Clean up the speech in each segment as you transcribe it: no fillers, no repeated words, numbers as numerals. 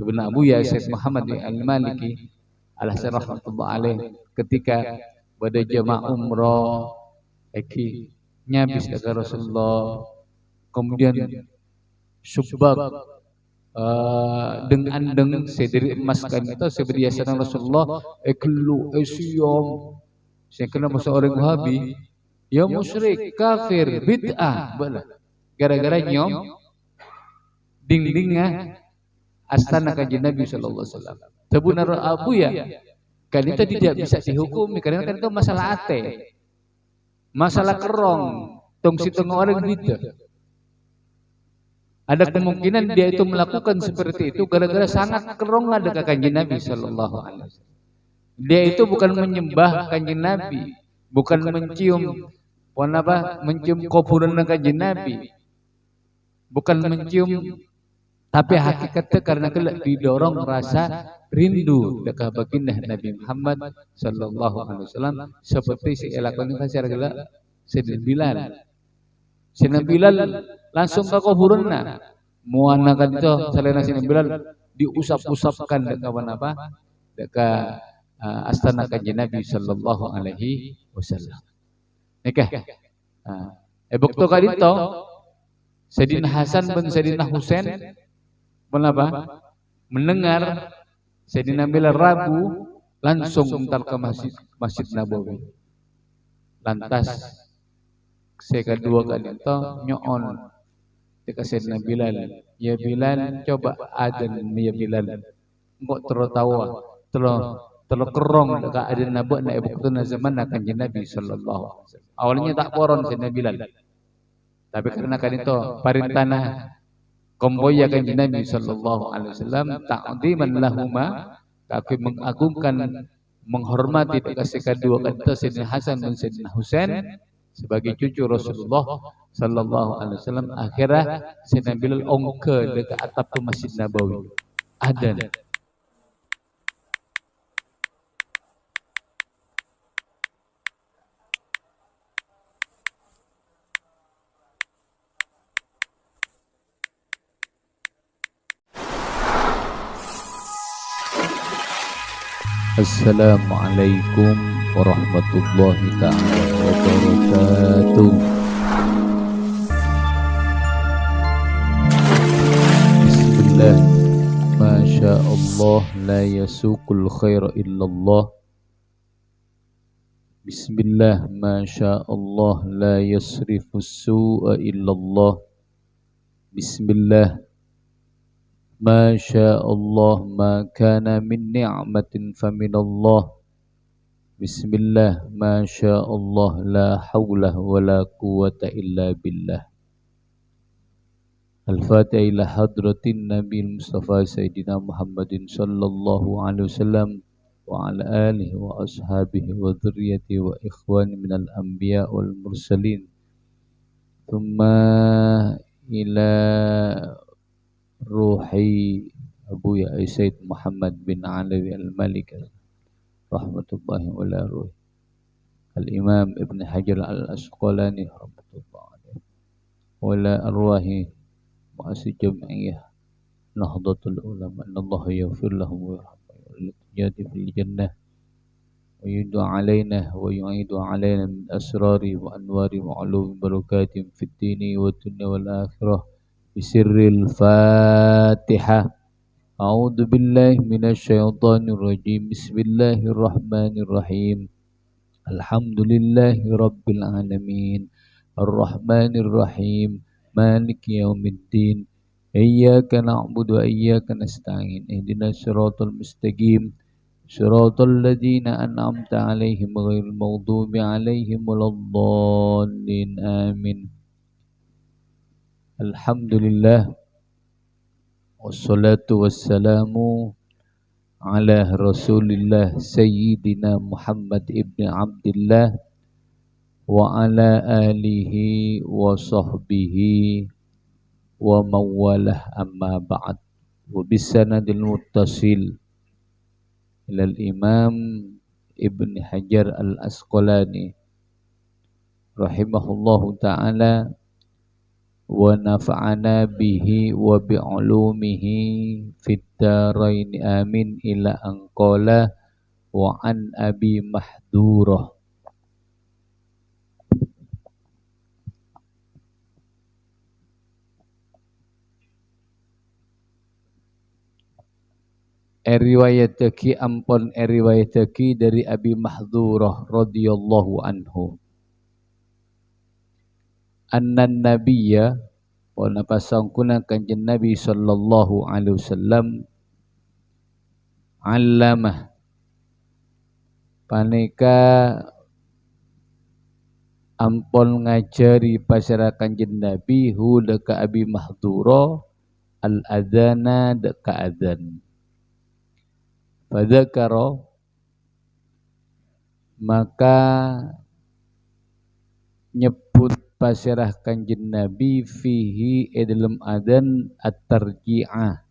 Ibn Abuya Syed Muhammad Al-Maliki Al-Hasan rahmatullah alaih ketika pada jamaah umrah nyabis dekat Rasulullah, kemudian subak dengan sediri emas kan itu sebiasa Rasulullah eklu esyom saya kena masa orang Wahabi ya musyrik kafir bid'ah gara-gara nyom dindingnya astana kanjeng Nabi sallallahu alaihi wasallam. Tebunar Abu ya kan itu tidak bisa dihukumi karena kan itu masalah ate, masalah kerong tong situng orang bid'ah. Ada kemungkinan dia itu melakukan seperti itu gara-gara sangat kerong ada ke kanjeng Nabi sallallahu alaihi wasallam. Dia itu bukan menyembah kanjeng Nabi, bukan mencium mencium kuburan kanjeng Nabi, bukan mencium, tapi hakikatnya karena didorong rasa rindu dekat baginda Nabi Muhammad sallallahu alaihi wasallam seperti si elakon kasar gila Sayyidina Bilal. Sayyidina Bilal langsung ke kuburanna muana kan itu salena Sayyidina Bilal diusap-usapkan dekat dekat astana kanjeng Nabi sallallahu alaihi wasallam. Nikah. Bukto kali itu Sayyidina Hasan bin Sayyidina Husain mendengar Sayyidina Bilal ragu langsung entar ke masjid Nabawi. Lantas saya kedua kali itu nyoon dekat Sayyidina Bilal. Ya Bilal coba adzan ya Bilal. Engkau tertawa kerong dekat adzan Nabawi na ibu zaman kanjeng Nabi sallallahu alaihi wasallam. Awalnya tak poron Sayyidina Bilal. Tapi karena kan itu parintana komboya kanjeng Nabi sallallahu alaihi wasallam ta'dziman lahuma, kaki mengagungkan menghormati kasih kedua kata Sayyidina Hasan dan Sayyidina Husain sebagai cucu Rasulullah sallallahu alaihi wasallam. Akhirnya Sayyidina Bilal ongke dekat atap Masjid Nabawi. Adzan. Assalamualaikum warahmatullahi ta'ala wabarakatuh. Bismillah, Masya Allah, la yasukul khaira illallah. Bismillah, Masya Allah, la yasrifus su'a illallah. Bismillah, ما شاء الله ما كان من نعمة فمن الله. بسم الله ما شاء الله لا حول ولا قوة إلا بالله. الفاتحة إلى حضرة النبي المصطفى سيدنا محمد صلى الله عليه وسلم وعلى آله وأصحابه وذريته وإخوانه من الأنبياء والمرسلين ثم إلى روحي أبويا سيد محمد بن علوي المالك رحمة الله ولا روح الإمام ابن حجر الأسقلاني رحمة الله عليه ولا أرواح مؤسس جمعية نهضة العلماء أن الله يغفر لهم ويرحمهم ويجازي في الجنة ويدعو علينا ويعيد علينا من أسرار وأنوار وعلوم بركات في الدين والدنيا والآخرة بسر الفاتحة. أعوذ بالله من الشيطان الرجيم. بسم الله الرحمن الرحيم. الحمد لله رب العالمين الرحمن الرحيم مالك يوم الدين إياك نعبد وإياك نستعين اهدنا الصراط المستقيم صراط الذين أنعمت عليهم غير المغضوب عليهم ولا الضالين آمين. Alhamdulillah wassalatu wassalamu ala Rasulillah Sayyidina Muhammad ibn Abdillah wa ala alihi wa sahbihi wa mawalah amma ba'd wa bisanadil muttasil ilal Imam Ibn Hajar al-Asqalani rahimahullahu ta'ala wa nafa'ana bihi wa bi'ulumihi fid darain amin ila an qala wa an Abi Mahdurah. Riwayataki ampun riwayataki dari Abi Mahdurah radhiyallahu anhu. Annan nabiyya wa napasangkuna kanjeng Nabi sallallahu alaihi wasallam allamah paneka ampun ngajari pasara kanjeng Nabi hu deka Abi Mahdurah al adzana deka adzan. Fadzakara maka nyebut pasirah kanjeng Nabi fihi dalam adzan at-tarji'ah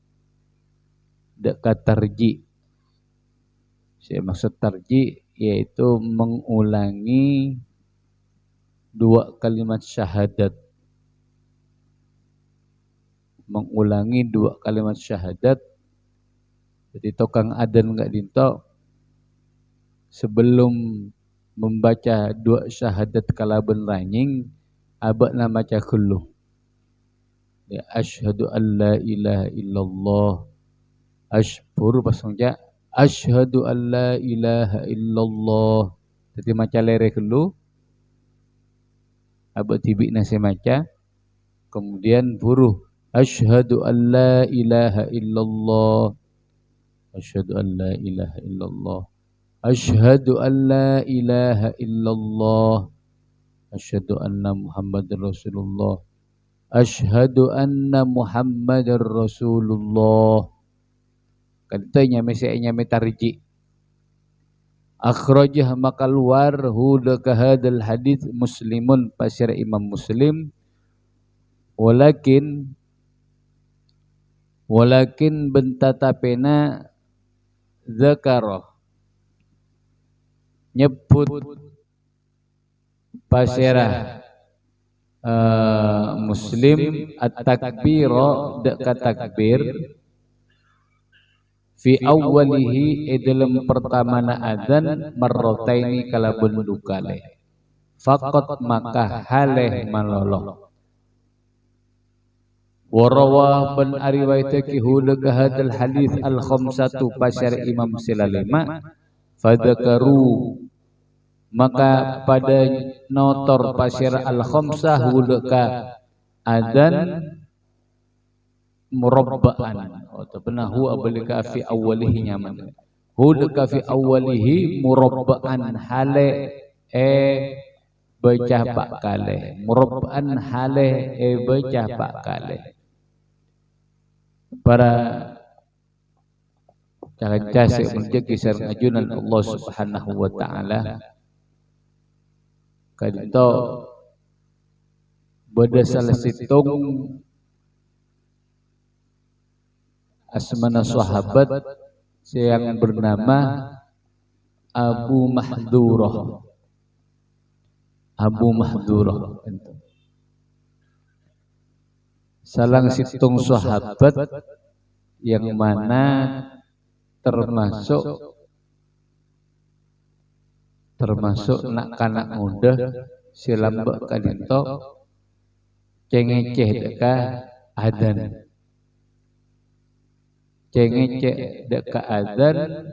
dekat tarji'. Saya maksud tarji' yaitu mengulangi dua kalimat syahadat. Mengulangi dua kalimat syahadat. Jadi tokang adzan enggak dinto sebelum membaca dua syahadat kalaban ranying abakna maca kullu. Ya asyhadu an la ilaha illallah ashbur pasangja asyhadu an la ilaha illallah. Jadi maca lere kullu abak tibik nasi maca kemudian buruh asyhadu an la ilaha illallah asyhadu an la ilaha illallah asyhadu an la ilaha illallah asyhadu anna muhammadar rasulullah asyhadu anna muhammadar rasulullah. Katanya mesenya metarji akhrajah maka luar huda ka hadal hadits muslimun pasir Imam Muslim walakin bentatapena zakara nyebut pasirah Muslim at-takbira dekat takbir fi awwalihi dalam pertamana adzan marrataini kalabun dukale faqat maka haleh maloloh warawah ban ariwayataki hudaga hadal hadis al khamsatu pasar Imam Silalema fadzakaru maka pada notor pasir al khamsah hudaga adzan murabba'an atau pernah huwa balika fi awwalihi nyaman hudaga fi awwalihi murabba'an hale baca pak kale murabba'an hale baca pak kale. Para jangan casik menjadi sareng ajunan Allah Subhanahu wa taala kadito beda salah situng asmana sahabat yang bernama Abu Mahdurah. Abu Mahdurah salang situng sahabat yang mana termasuk nak kanak muda silambak kadito cengeceh deka adzan cengeceh deka adzan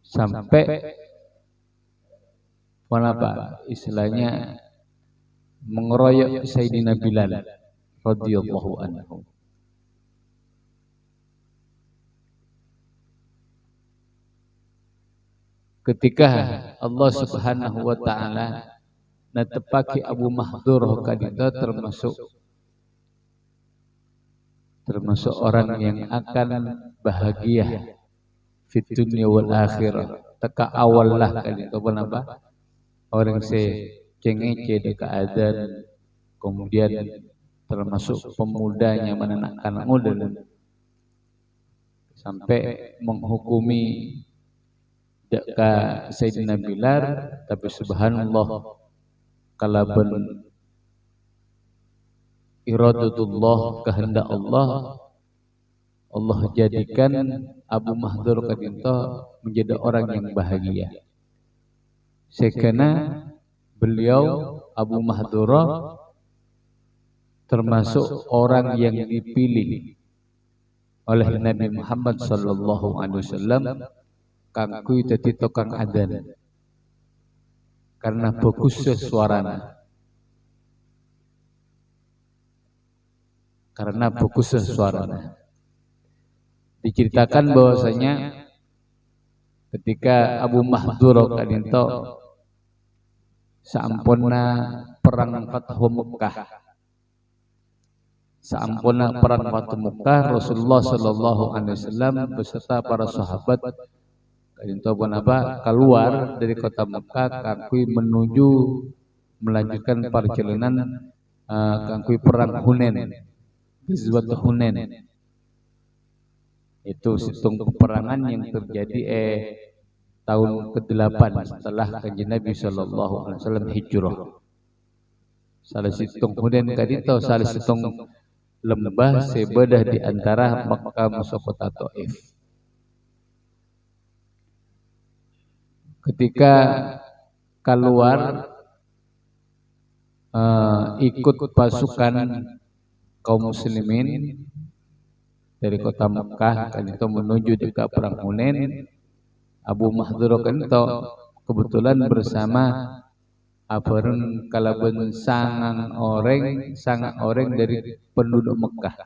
sampai apa istilahnya mengeroyok Sayyidina Bilal radhiyallahu anhu. Ketika Allah Subhanahu wa taala natepaki Abu Mahdurah kadita termasuk orang yang akan bahagia fit dunya wal akhirah. Teka awal lah kadita apa? Orang se cengece deka adzan kemudian termasuk pemudanya mana anak muda sampai menghukumi deka Sayyidina Bilal tapi subhanallah kalaban iradatullah, kehendak Allah, Allah jadikan Abu Mahdzur kadinto menjadi orang yang bahagia. Sekena beliau Abu Mahdzur termasuk orang yang dipilih oleh Nabi Muhammad sallallahu alaihi wasallam kangkui dadi tukang adzan karena bagusnya suarana. Karena bagusnya suaranya. Diceritakan bahwasanya ketika Abu Mahdzur kadinto sampurna perang Fathu Mekkah. Sampurna perang Fathu Mekkah, Rasulullah sallallahu alaihi wasallam beserta para sahabat kadinto apa keluar dari kota Mekkah kangkui menuju melanjutkan perjalanan kangkui perang Hunain. Ghazwat Hunain itu situng peperangan yang terjadi tahun ke-8 setelah Kanjeng Nabi sallallahu alaihi wasallam hijrah. Salah situng Hunain kadito salah situng lembah sebedah di antara Makkah masuk kota Taif. Ketika keluar ikut pasukan kaum muslimin dari kota Mekkah kadito menuju ke perang Hunain, Abu Mahdzur kadito kebetulan bersama abareng kalaben sangang orang dari penduduk Mekkah.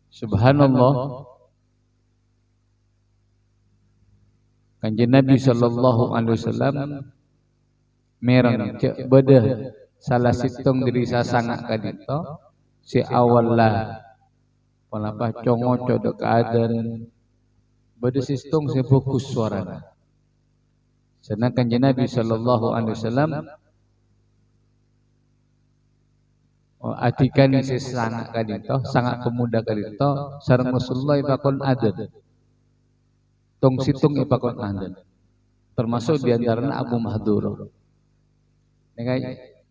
Subhanallah, Kanjeng Nabi sallallahu alaihi wasallam merang cek bedah salah situng diri sasangak kadito si awal lah panapa congo codok keadaan bedah situng si fokus suarana. Karena Kanjeng Nabi sallallahu alaihi wasallam atikan si sangak kadito sangat pemuda kadito sareng Rasulullah ipakon adat tong situng ipakon adat termasuk diantaranya Abu Mahdzur. Dengan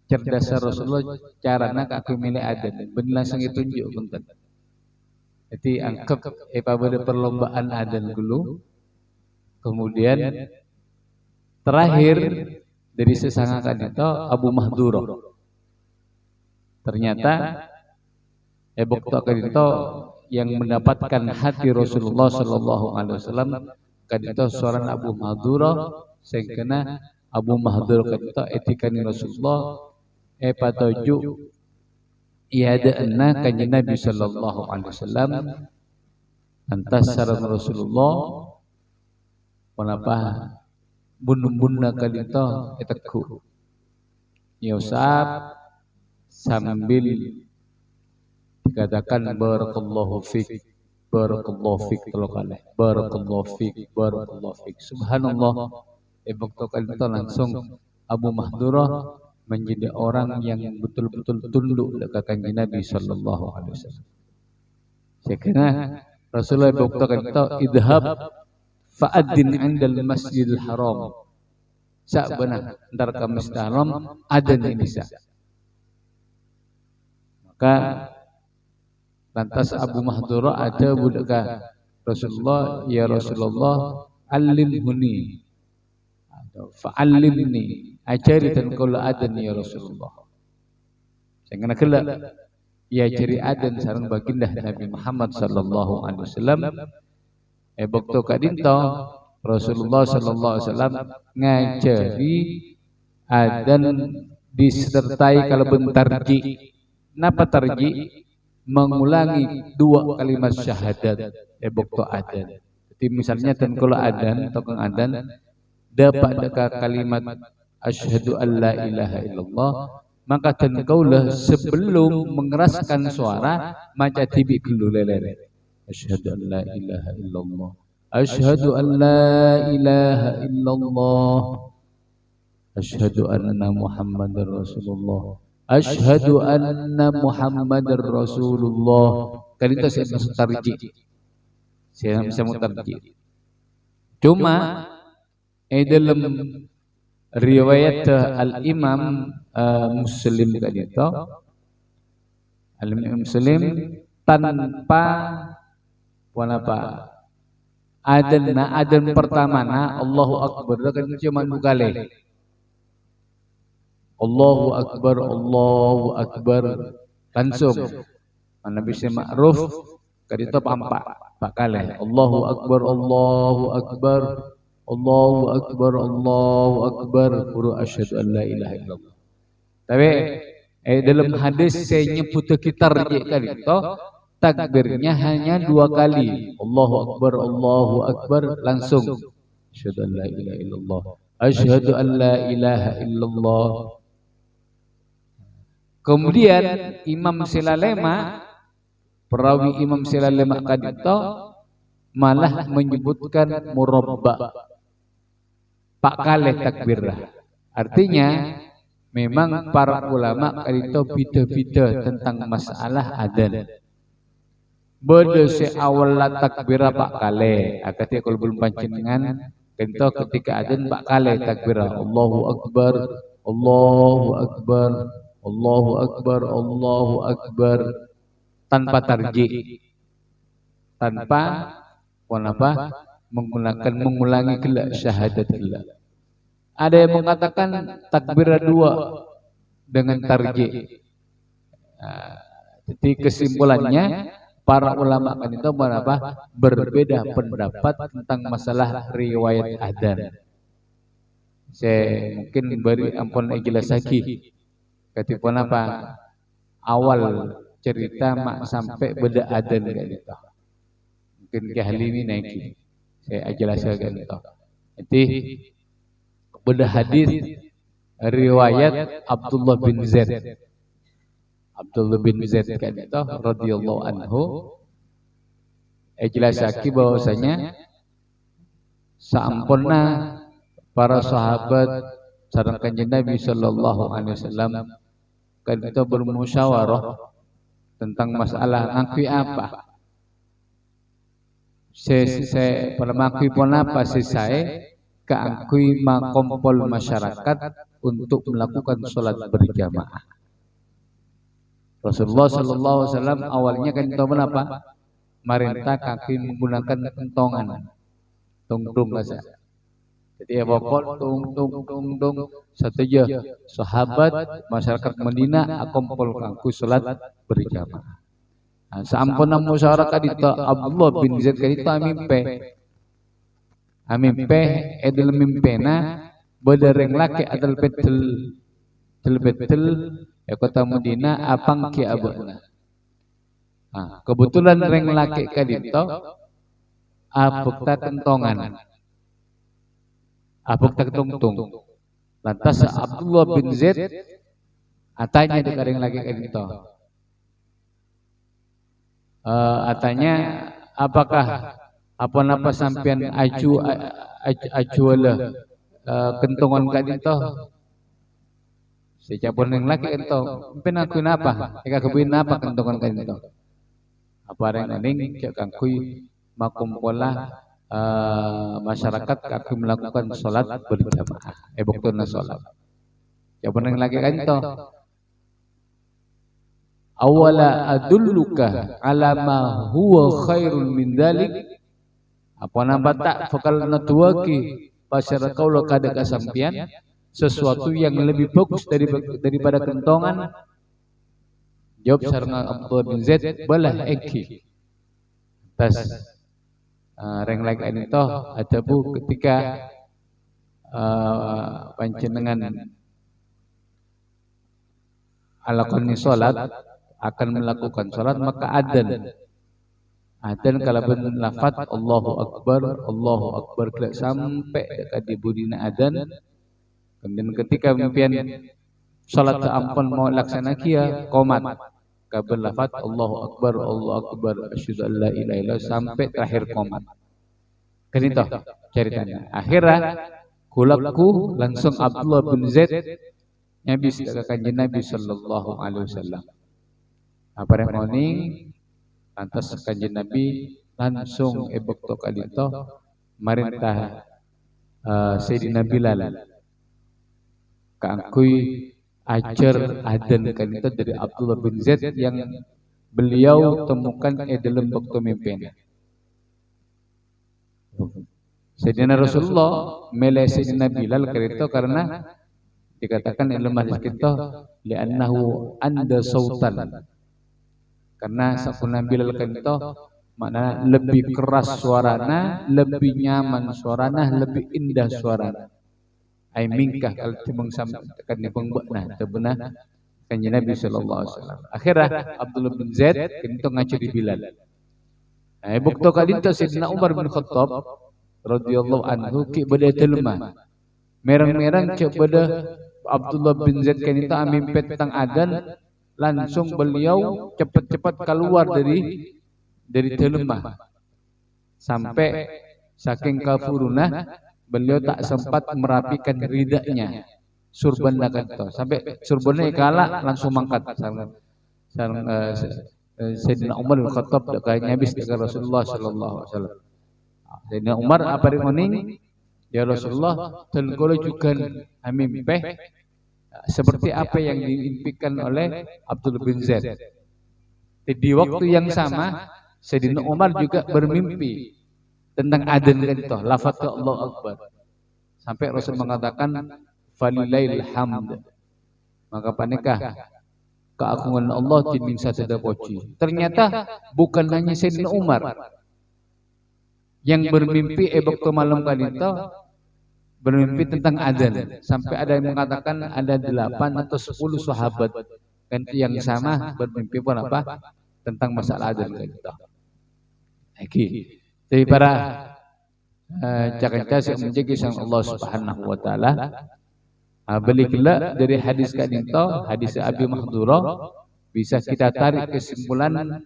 cerdas Rasulullah carana aku milih adan ben langsung ditunjuk punten. Jadi angkep pada perlombaan adan dulu. Kemudian terakhir dari sesangakan itu Abu Mahdzur. Ternyata waktu itu yang mendapatkan hati Rasulullah sallallahu alaihi wasallam kadito seorang Abu Mahdzur sehingga Abu Mahdzur kadito etikani Rasulullah patuju iadaanna kanjeng Nabi sallallahu alaihi wasallam antas sareng Rasulullah kenapa bun-bunna kadito eteku yosab sambil dikatakan barakallahu fik telokale barakallahu fik subhanallah. Waktu itu langsung Abu Mahdzur menjadi orang yang betul-betul tunduk dekat Kanjeng Nabi sallallahu alaihi wasallam. Sekena Rasulullah waktu itu idhab fa'adzin 'indal Masjidil Haram. Sa'bana antar ka Masjidil Haram adzan ini sa. Maka lantas Abu Mahdzur ada budaka Rasulullah, ya Rasulullah alimhuni fa'allimni ajari dan kula adan ya Rasulullah. Sehingga kala ya ciri adan sareng baginda Nabi Muhammad sallallahu alaihi wasallam waktu kadinto Rasulullah sallallahu alaihi wasallam ngajari adan disertai kalaben tarji. Napa tarji? Mengulangi 2 kalimat syahadat waktu adan. Jadi misalnya dan kula adan atau kang adan dapat dekat kalimat asyhadu an la ilaha illallah, maka dan kaulah sebelum mengeraskan suara maca tibi dulu lelere asyhadu an la ilaha illallah asyhadu an la ilaha illallah asyhadu anna muhammadar rasulullah asyhadu anna muhammadar rasulullah. Kan itu saya masuk tarji, saya bisa mutarji. Cuma dalam riwayat al-Imam Muslim kadito, al-Imam Muslim tanpa apa adan pertama na Allahu Akbar kan cuma bukale Allahu Akbar langsung Nabi si ma'ruf kadito pak kali Allahu Akbar Allahu Akbar guru asyhadu an la ilaha illallah. Tapi dalam hadis saya nyebut sekitar kadito takbirnya hanya 2 kali. Allahu Akbar langsung. Asyhadu an la ilaha illallah. Asyhadu an la ilaha illallah. Kemudian Imam Silalema, perawi Imam Silalema kadito malah menyebutkan murabba. Pak kali takbirah. Artinya memang para ulama kadito beda-beda tentang masalah adzan. Beda se awal takbirah pak kale, ketika kalau belum panjenengan, kento ketika adzan pak kale takbirah, Allahu Akbar, Allahu Akbar, Allahu Akbar, Allahu Akbar, tanpa tarji, tanpa mengulangi kelak syahadat kelak. Ada yang mengatakan takbirah 2 dengan tarji. Jadi kesimpulannya para ulama kan itu berbeda pendapat tentang masalah riwayat adzan. Saya mungkin beri ampun jelas lagi. Ketika awal cerita mak sampai beda adzan kan itu. Mungkin ke hal ini naiki. Saya jelaskan itu. Jadi beda hadis riwayat Abdullah bin Zaid. Abdullah bin Zaid kan itu radhiyallahu anhu jelasaki bahwasanya sampurna para sahabat sareng kanjeng Nabi sallallahu alaihi wasallam kan itu bermusyawarah tentang masalah ngakui apa. Saya pada mengakui pun apa saya keakui makompol masyarakat untuk melakukan sholat berjamaah. Rasulullah sallallahu alaihi wasallam awalnya kan itu apa? Merintah kaki menggunakan kentongan. Tung-tung saja. Jadi ya bapak tung saja sahabat masyarakat Madinah akompol kangku salat berjamaah. Nah, sampun masyarakat itu Abdullah bin Zaid kadito amimpe edel mimpena badareng laki adal betul ya kota Madinah apang ki abana. Nah, kebetulan reng laki kadito apukta kentongan. Apukta tungtung. Lantas Abdullah bin Zaid atanya di reng laki kadito. Atanya apakah apa sampian ajuala kentongan kadito? Sejapun yang laki ento, penakuin apa? Eka kebin apa kentongan kadito? Apa yang aning cek kangkui makumpola masyarakat kaki melakukan sholat berjamaah. Buktuna sholat. Sejapun yang laki ento. Awala adulluka ala ma huwa khairun min dalik. Apa nama tak fakal natuwaki pasar kaulah kada kasampian sesuatu yang lebih bagus daripada kentongan. Jawab sareng Abdullah bin Zaid balah eki. Tas reng lagi ini toh ada bu ketika panjenengan alakoni sholat akan melakukan sholat maka adzan kalau ben lafaz Allahu Akbar sampai dekat di budina adzan. Kemudian ketika mimpian sholat ampun mau laksana kia qomat kabel lafaz Allahu Akbar asyhadu an la ilaha illallah sampai terakhir qomat. Kan itu ceritanya. Akhirnya kulaku langsung Abdullah bin Zaid nyabis ke kanjeng Nabi sallallahu alaihi wasallam. Apa yang morning lantas kanjeng Nabi langsung ebok kali itu merintah Sayyidina Bilal Kaangkui ajar adan kan itu dari Abdullah bin Zaid yang beliau temukan dalam waktu mimpinya. Sayyidina Rasulullah meleh Sayyidina Bilal kerito karena dikatakan dalam hadis kita li'annahu anda sautan, karena sakuna Bilal kerito makna lebih keras suarana, lebih nyaman suarana, lebih indah suarana. Ai mingkah kalau timbang sampekan nipang bakna tebenah kanjeng Nabi sallallahu alaihi wasallam. Akhirnya Abdullah bin Zaid kerito ngaco di Bilal. Bukto kadinto Sayyidina Umar bin Khattab radhiyallahu anhu ki bade telma merang-merang ke bade Abdullah bin Zaid kan itu amimpet tang adan, langsung beliau cepat-cepat keluar dari telma sampai saking kafuruna beliau tak sempat merapikan ridanya surban nakanto sampai surbannya kalah langsung mangkat Sayyidina Umar bin Khattab dekatnya habis dengan Rasulullah sallallahu alaihi wasallam. Sayyidina Umar apa ngoning, ya Rasulullah telgolo juga amimpeh seperti apa yang diimpikan oleh Abdullah bin Zaid. Di waktu yang sama Sayyidina Umar juga bermimpi tentang adzan itu, lafaz Allahu Akbar. Sampai Rasul mengatakan falilail hamd. Maka panikah keagungan Allah timin sada poci. Ternyata bukan hanya Sayyidina Umar yang bermimpi waktu malam kali itu bermimpi tentang adzan. Sampai ada yang mengatakan ada 8 atau 10 sahabat kan yang sama bermimpi pun apa tentang masalah adzan kali itu. Iki. Jadi para cakap yang menjaga sang Allah Subhanahu wa taala beliklah dari hadis kadinto, hadis Abi Mahdura bisa kita tarik kesimpulan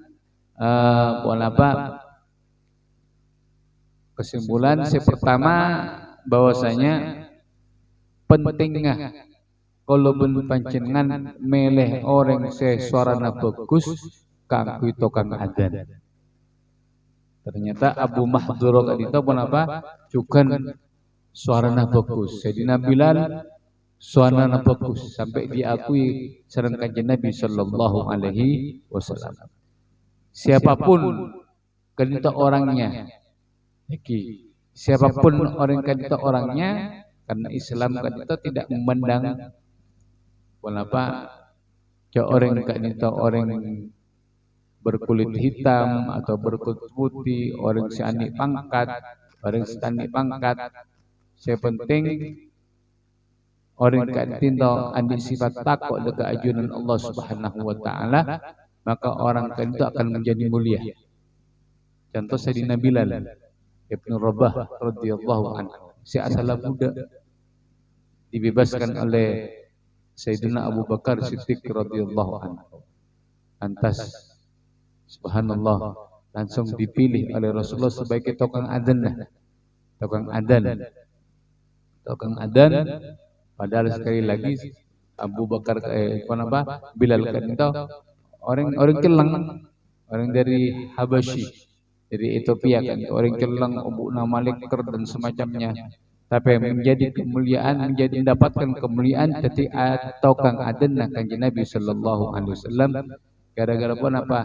kesimpulan pertama bahwasanya pentingnya kalau ben panjenengan meleh orang suarana bagus kanggo tukang adzan. Ternyata Abu Mahdura kadinto pun apa? Juga suarana bagus. Sayyidina Bilal suarana bagus sampai diakui sareng kanjeng Nabi sallallahu alaihi wasallam. Siapapun kadinto orangnya, siapapun orang kadinto orangnya, karena Islam kadinto tidak memandang apa ke orang kadinto orang berkulit hitam atau berkulit putih, orang seani pangkat, orang setani pangkat. Saya penting orang kadinto andi sifat takwa dekat ajunan Allah Subhanahu wa taala, maka orang kadinto akan menjadi mulia. Contoh Sayyidina Bilal Ibnu Rabah radhiyallahu anhu, si asal budak dibebaskan oleh Sayyidina Abu Bakar Siddiq radhiyallahu anhu. Lantas subhanallah langsung dipilih oleh Rasulullah sebagai tukang adzan. Tukang adzan padahal sekali lagi Abu Bakar Bilal kan itu orang Kelang, orang dari Habasyi, dari Ethiopia kan, orang Kelang, Abu Malik dan semacamnya. Tapi menjadi kemuliaan, menjadi mendapatkan kemuliaan ketika tukang adzan kanjeng Nabi sallallahu alaihi wasallam. Gara-gara pun apa?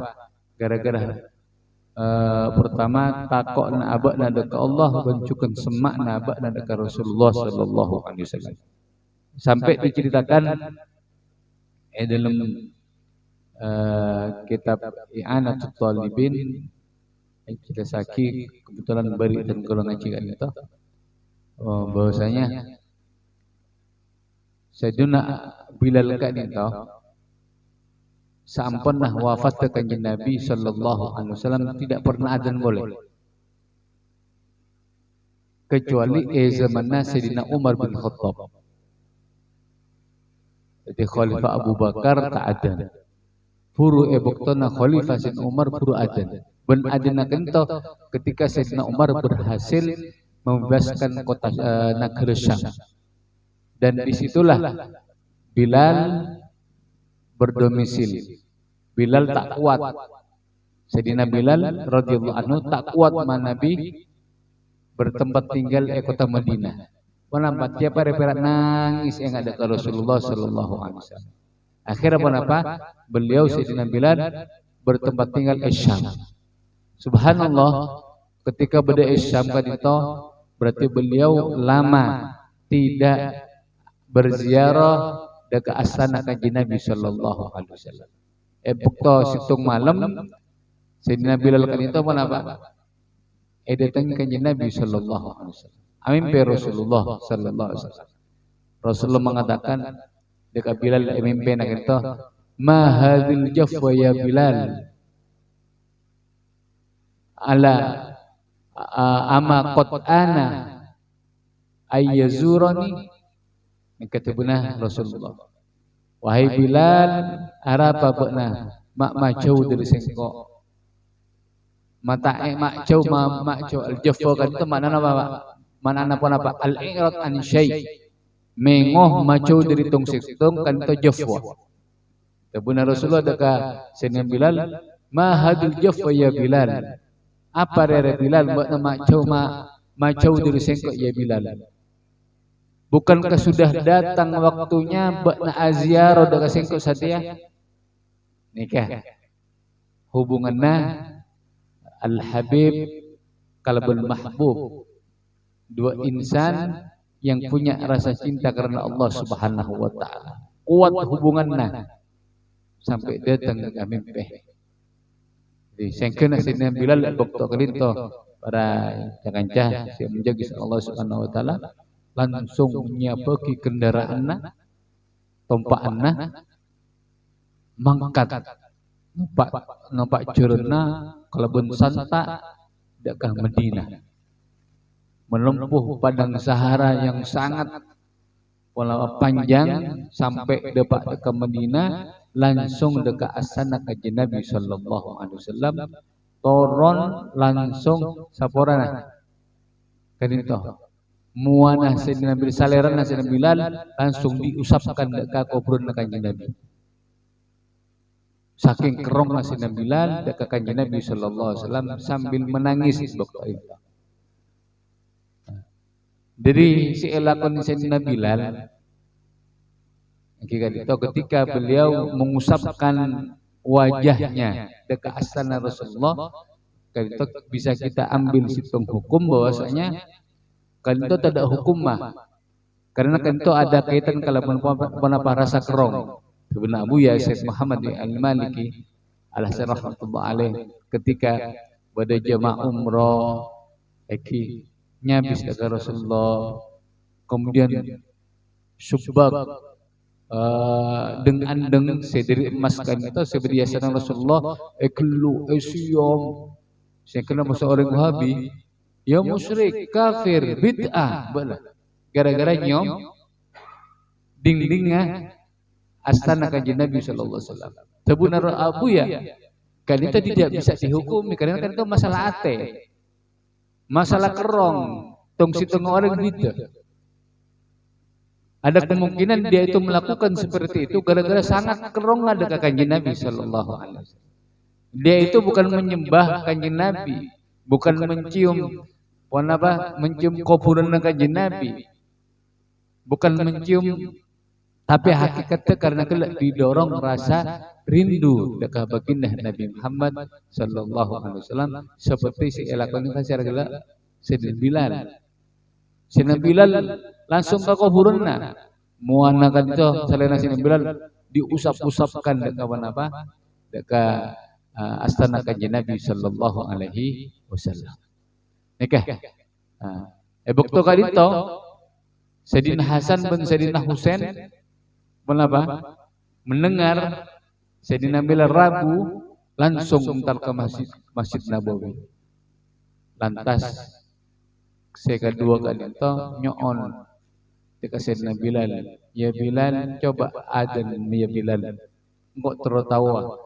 Gara-gara pertama takok na abak na dekat Allah, bencukan semak na abak na dekat Rasulullah sallallahu alaihi wasallam. Sampai diceritakan dalam kitab I'anatul Talibin, kita saki kebetulan beri dan golongan cikan itu bahwasanya Sayyidina Bilal kadinto sampurnah wafat kanjeng Nabi sallallahu alaihi wasallam tidak pernah adzan boleh kecuali zamanna Sayyidina Umar bin Khattab. Jadi Khalifah Abu Bakar tak adzan. Furu ebuktona Khalifah Sayyidina Umar furu adzan. Ben adzan kento ketika Sayyidina Umar berhasil membebaskan kota negeri Syam. Dan disitulah Bilal berdomisili. Bilal tak kuat. Sayyidina Bilal radhiyallahu anhu tak kuat Nabi bertempat tinggal kota Madinah. Penampat siapa reperat nangis yang ada ke Rasulullah Sallallahu Alaihi Wasallam. Akhirnya apa? Beliau Sayyidina Bilal bertempat tinggal Syam. Subhanallah, ketika berada Syam kan itu berarti beliau lama tidak berziarah dekat astana kanjeng Nabi Sallallahu Alaihi Wasallam. Bukto situng malam Sayyidina Bilal kan itu apa? Datang kanjeng Nabi Sallallahu Alaihi Wasallam. Amin pe Rasulullah Sallallahu Alaihi Wasallam. Rasulullah mengatakan dekat Bilal mimpi nak itu, ma hadzal jafwa ya Bilal ala ama qad ana ayyazurani. Katibuna Rasulullah, wahai Bilal, arapa beuna mak macau dari sengkok mata macau macau al jafwa kan itu maknana apa? Maknana apa? Al i'rad an syai' mengoh macau dari tong sektung kan itu jafwa. Tabuna Rasulullah deka Sayyidina Bilal, ma hadil jafwa ya Bilal, apa rere Bilal buat macau dari sengkok ya Bilal. Bukankah sudah datang waktunya buat aziarah deka sengkok sadia? Nikah hubunganna al habib kalbul mahbub, dua insan yang punya rasa cinta karena Allah Subhanahu wa taala. Kuat hubungannya sampai datang ke mimpi. Di sengkena Sayyidina Bilal waktu kelinto para jangancah siap menjaga Allah Subhanahu wa taala langsung nyapaki kendaraanna, tompaanna, mangkat numpak jurna kalebun santa dekah Madinah. Menempuh padang Sahara yang sangat panjang sampai dekat ke Madinah, langsung dekat asana kanjeng Nabi Sallallahu Alaihi Wasallam, toron langsung saporana kadito muanah Sayyidina Bilal salerana Sayyidina Bilal langsung diusapkan dekat kuburan kanjeng Nabi. Saking kerongna Sayyidina Bilal dekat kanjeng Nabi Sallallahu Alaihi Wasallam sambil menangis waktu itu. Dari si elakon Sayyidina Bilal ketika beliau mengusapkan wajahnya dekat astana Rasulullah, itu bisa kita ambil situng hukum bahwasanya kan itu tidak hukum mah, karena kan itu ada kaitan kalau penapa rasa kerong. Sebenarnya Abu ya Syekh Muhammad Al-Maliki alaihi rahmatullah alaih ketika pada jamaah umroh nyabis dekat Rasulullah, kemudian subak dengan sederi emas kan itu seperti yasanan Rasulullah eklu esyom. Saya kena masa orang Wahabi ya musyrik kafir bid'ah bala gara-gara nyom dindingnya astana kanjeng Nabi sallallahu alaihi wasallam. Tabunar Abu ya kan itu tidak bisa dihukumi karena kan itu masalah ate. Masalah kerong, tong situng orang gitu. Ada kemungkinan dia itu melakukan seperti itu gara-gara sangat kerong ada ke kanjeng Nabi Sallallahu Alaihi Wasallam. Dia itu bukan menyembah kanjeng Nabi, bukan mencium mencium kuburan kanjeng Nabi, bukan mencium, tapi hakikatnya karena didorong rasa rindu dekat baginda Nabi Muhammad Sallallahu Alaihi Wasallam, seperti si elakon kan secara gila Sayyidina Bilal. Sayyidina Bilal langsung ke kuburanna, muana kan itu salena Sayyidina Bilal diusap-usapkan dekat apa? Dekat astana kanjeng Nabi Sallallahu Alaihi Wasallam. Nikah. Bukti kali itu Sayyidina Hasan bin Sayyidina Husain mendengar Sayyidina Bilal ragu, langsung entar ke masjid Nabawi. Lantas saya kedua kali itu nyoon dekat Sayyidina Bilal, ya Bilal coba adzan ya Bilal, engkau tertawa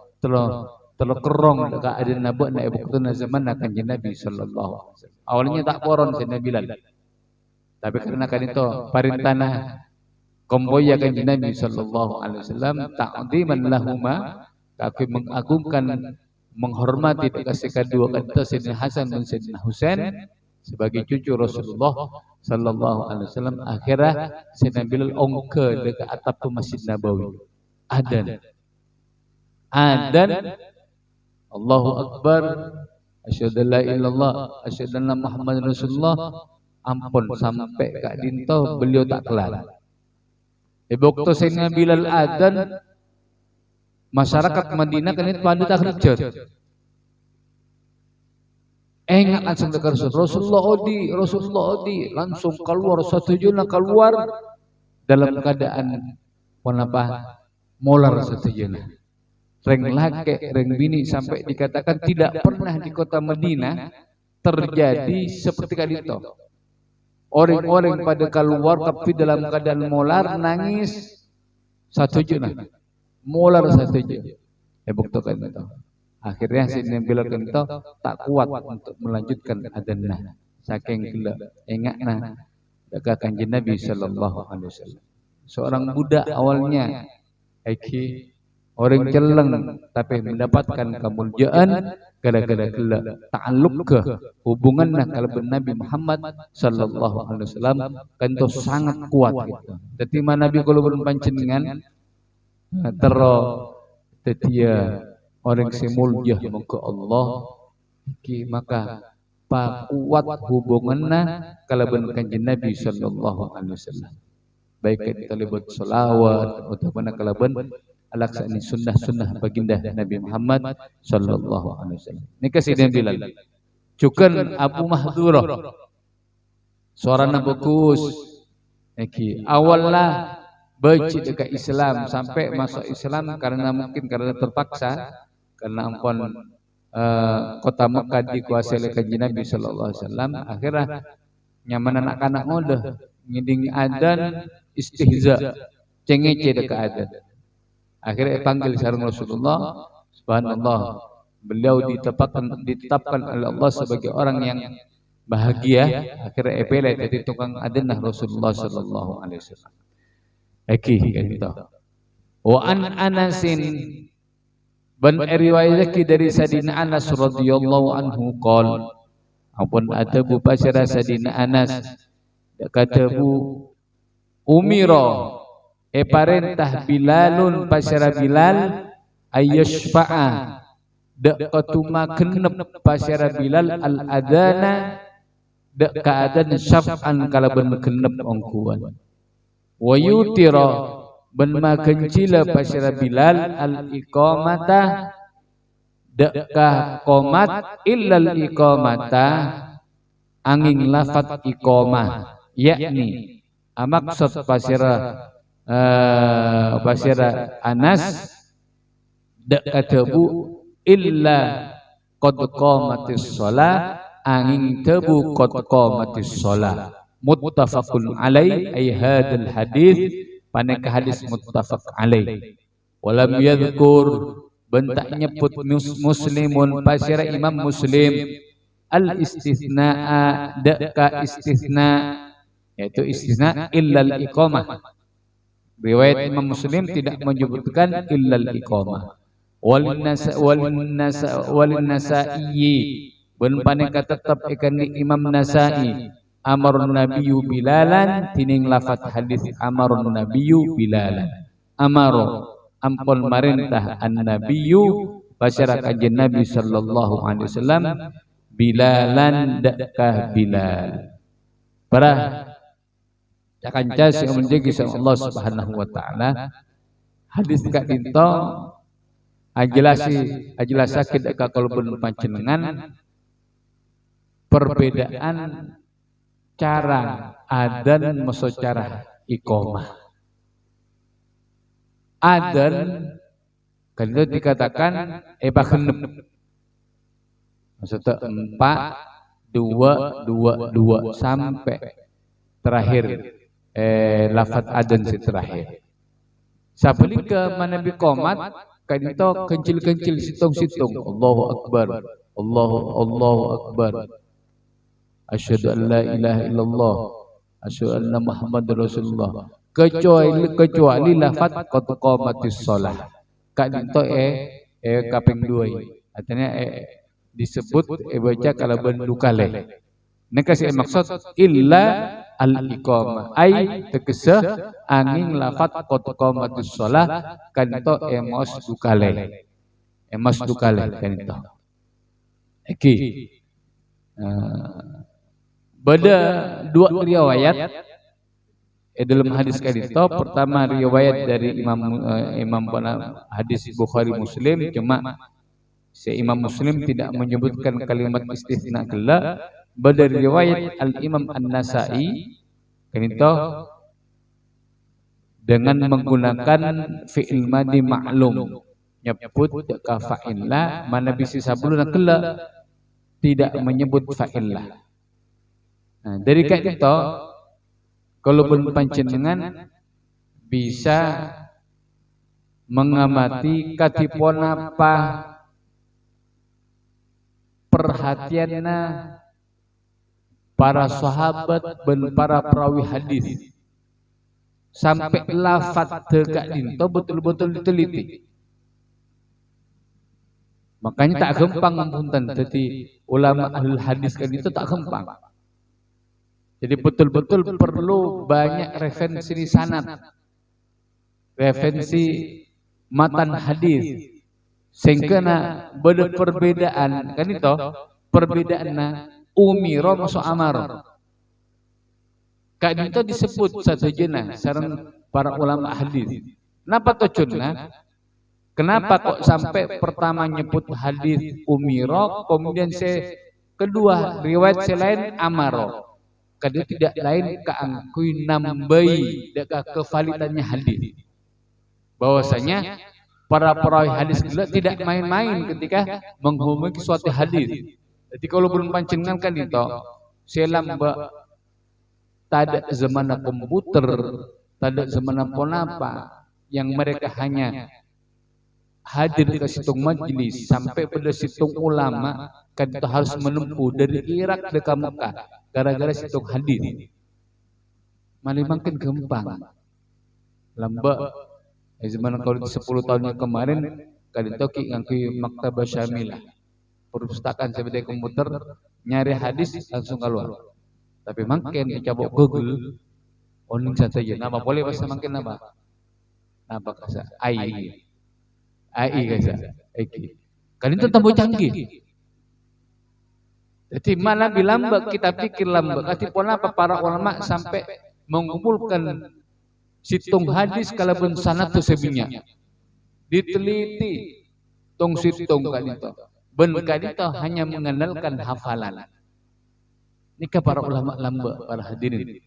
kerong dekat adzan nabok na ibuktuna zaman kanjeng Nabi sallallahu alaihi wasallam. Awalnya tak poron Sayyidina Bilal, tapi karena kan itu parintana komboya kanjeng Nabi sallallahu alaihi wasallam ta'dziman lahuma, kaki mengagungkan menghormati kasih kedua kata Sayyidina Hasan dan Sayyidina Husain, sebagai cucu Rasulullah sallallahu alaihi wasallam. Akhirnya Sayyidina Bilal ongke dekat atap Masjid Nabawi. Adan. Allahu Akbar, asyhadu an la ilaha illallah, asyhadu anna Muhammadar Rasulullah. Ampun sampai Kak Dinto beliau tak kelar. Waktu Sayyidina Bilal adan, masyarakat Madinah kan itu pada tak kerja. Ingat langsung dekat Rasulullah odi, langsung keluar satu juna keluar dalam keadaan molar satu juna. Reng laki, reng bini, sampai dikatakan tidak pernah di kota Madinah terjadi seperti kali itu. Orang-orang pada keluar tapi dalam keadaan molar, nangis satu juna, molar satu juna. Buktikan itu. Akhirnya Sayyidina Bilal itu tak kuat untuk melanjutkan adzannya. Saking gila, ingatna dekat Kanjeng Nabi sallallahu alaihi wasallam. Seorang budak awalnya orang celeng tapi mendapatkan kemuliaan gara-gara gila ta'alluq ke hubungannya kalben Nabi Muhammad sallallahu alaihi wasallam kan itu sangat kuat gitu. Jadi Nabi kalau berpanjenengan tetia orang semulia muka Allah maka kuat hubungannya kalben Kanjeng Nabi sallallahu alaihi wasallam. Baik kita lebut selawat utawa kalben alaksani sunnah-sunnah baginda Nabi Muhammad sallallahu alaihi wasallam. Ini Sayyidina Bilal. Cukan Abu Mahdurah. Suarana bagus. Awalnya benci dekat Islam sampai masuk Islam karena terpaksa karena ampun kota Mekah dikuasai oleh Kanjeng Nabi sallallahu alaihi wasallam. Akhirnya nyaman anak-anak muda ngiding adan istihza cengece dekat adan. Akhirnya panggil sareng Rasulullah, subhanallah, beliau ditetapkan oleh Allah sebagai orang yang bahagia. Akhirnya epele jadi tukang adanah Rasulullah sallallahu alaihi wasallam. Gitu. Wa an Anasin ban riwayat dari Sayyidina Anas radhiyallahu anhu qol. Ampun adabu pasira Sayyidina Anas katabu umira parentah Bilalun pasira Bilal ayyashfa'a daqatuma genep pasira Bilal al adana daqadan syaf'an kalaban genep ongkuan wa yutira ben magencila pasira Bilal al iqamata daqah qomat illal iqamata angin lafat iqamah yakni maksud pasira Anas katabu illa qad qamatis shalah angin tabu qad qamatis shalah muttafaqun alai ay hadzal hadis panek hadis muttafaq alai walam yadhkur bentak nyebut muslimun pasira Imam Muslim al istitsnaa daka istitsna yaitu istitsna illal iqamah. Riwayat Imam Muslim tidak menyebutkan illal iqamah. Wal Nasa'i ben paneka tetap ikan Imam Nasa'i amarun nabiyyu Bilalan tining lafat hadis amarun nabiyyu Bilalan. Amaro ampun marintah an-nabiyyu basyara kanjeng Nabi sallallahu alaihi wasallam Bilalan dakah Bilal. Para kanca sing menjagi sang Allah Subhanahu wa taala hadis kak dinto ajelasake ka kalbun panjenengan perbedaan cara adzan maso cara iqamah. Adzan kan itu dikatakan genep maksudnya 4 2 2 2 sampai terakhir lafaz adzan si terakhir. Sabeli ke manabi qomat kadito kencil-kencil situng-situng Allahu akbar Allahu akbar asyhadu an la ilaha illallah asyhadu anna Muhammadar Rasulullah kecuali lafaz qad qamatis shalah kadito kaping 2 artinya disebut baca kalaban dukale Nek si maksud illa al-iqamah ai tegese angin lafat qad qamatus shalah kanto emos dukale kanto iki beda dua riwayat dalam hadis kanto. Pertama riwayat dari imam hadis Bukhari Muslim, cuma si Imam Muslim tidak menyebutkan kalimat istisna kala. Beda riwayat Al-Imam An-Nasa'i kanto dengan menggunakan fi'il madi ma'lum nyebut ka fa'illah, mana bisi sabuluna kala tidak menyebut fa'illah. Nah, dari kayak itu kalau panjenengan bisa mengamati katipun apa perhatiannya para sahabat dan para perawi hadis sampai lafaz tegak dinto betul-betul diteliti. Makanya tak gampang punten jadi ulama ahli hadis kan itu tak gampang. Jadi betul-betul perlu banyak referensi sanad, referensi matan hadis, sehingga beda perbedaan kan itu perbedaannya umiro masuk amar. Kak itu disebut saja sareng para ulama hadis. Kenapa tujuannya? Kenapa kok sampai pertama nyebut hadis umiro, kemudian kedua riwayat selain amaro. Kadang tidak lain keangkui nambai dekat kevalidannya hadis. Bahwasanya para perawi hadis gila tidak main-main ketika menghubungi suatu hadis. Jadi kalau belum pancingan kan itu selam tada zaman komputer, tada zaman apa yang mereka hanya hadir ke situng majlis sampai pada situng ulama kan itu harus menempuh dari Irak ke Mekah gara-gara situng hadis. Malah makin gampang. Lamba zaman kalau 10 tahun yang kemarin kan itu ngangki maktabah syamilah. Perpustakaan sebagai komputer nyari hadis langsung keluar. Tapi makin coba Google oning saja nama boleh bahasa makin apa? Apa kasa? AI guys, kalian itu tambah canggih. Jadi mana bilang kita pikir lambat, katipun apa para ulama sampai mengumpulkan situng hadis kalaupun sanad tersebutnya diteliti tong situng kali itu. Ben kali itu hanya mengandalkan hafalan. Nikah para ulama lambat, para hadirin.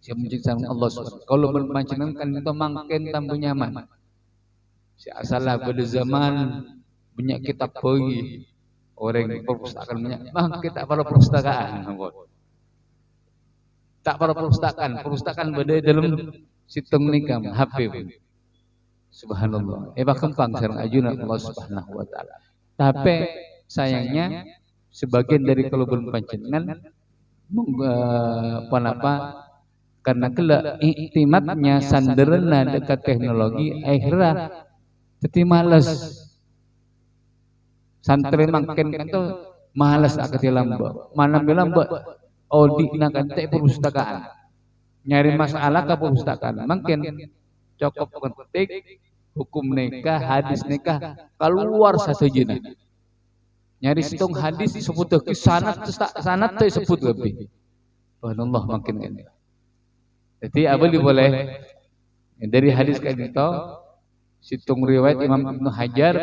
Siapa menciptakan Allah SWT. Kalau berpancingan kan itu makin tambah nyaman. Salah pada zaman banyak kitab bagi orang perpustakaan banyak. Bang kita para perpustakaan, tak para perpustakaan beda dalam situng nikam HP. Subhanallah. Kempang sareng ajuna Allah Subhanahu wa taala. Tapi sayangnya sebagian dari kelubun panjenengan apa karena kelak iktimatnya sanderna dekat teknologi akhirnya jadi malas. Santri makin itu malas akati lamba. Mana bilang audit nak kantek perpustakaan. Nyari masalah ke perpustakaan. Makin cukup ketik hukum nikah, hadis nikah keluar sasaja. Nyari situng hadis disebut sanad disebut lebih. Allah makin ini. Jadi apa boleh dari hadis kayak gitu. Situng riwayat Imam Ibnu Hajar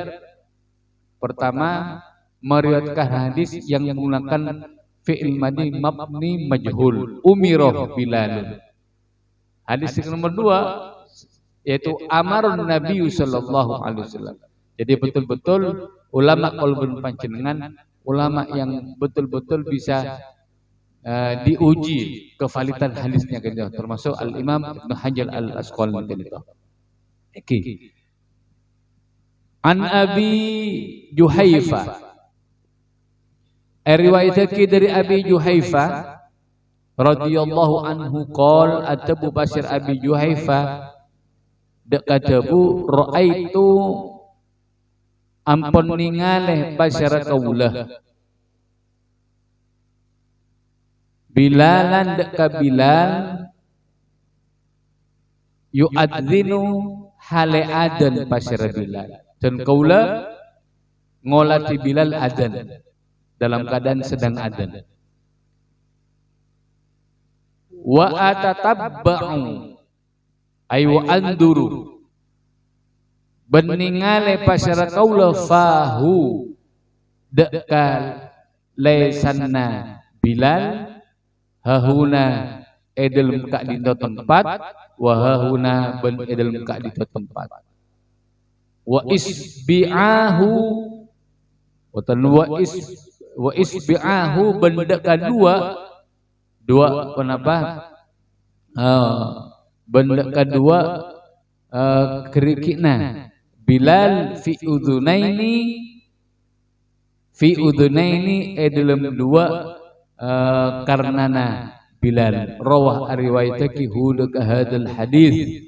pertama meriwayatkan hadis yang menggunakan fi'il madi mabni majhul umiroh Bilal. Hadis yang nomor 2 yaitu amarun Nabi sallallahu alaihi wasallam. Jadi betul-betul ulama qalbun panjenengan ulama yang betul-betul bisa diuji kevalidan hadisnya gitu, termasuk Al Imam Ibnu Hajar Al Asqalani gitu. Oke. An Abi Juhaifa, riwayatnya dari Abi Juhaifa radhiyallahu anhu qol atabu basir Abi Juhaifa dekadabu ra'aitu ampun ningaleh basara kaulah Bilalan deka Bilal yu'adzinu hale adan pasir Bilal. Dan kaula ngolati Bilal adan dalam keadaan sedang adan. Wa atatabba'u ay wa anduru beningale pasir kaula fahu dekal lesanna Bilal hahuna edel muka di tempat wa hahuna ben edel muka di tempat wa isbi'ahu wa isbi'ahu benda kedua kenapa benda kedua kerikina Bilal fi udunaini dalam dua karnana Bilal rawah riwayataki hudak hadal hadis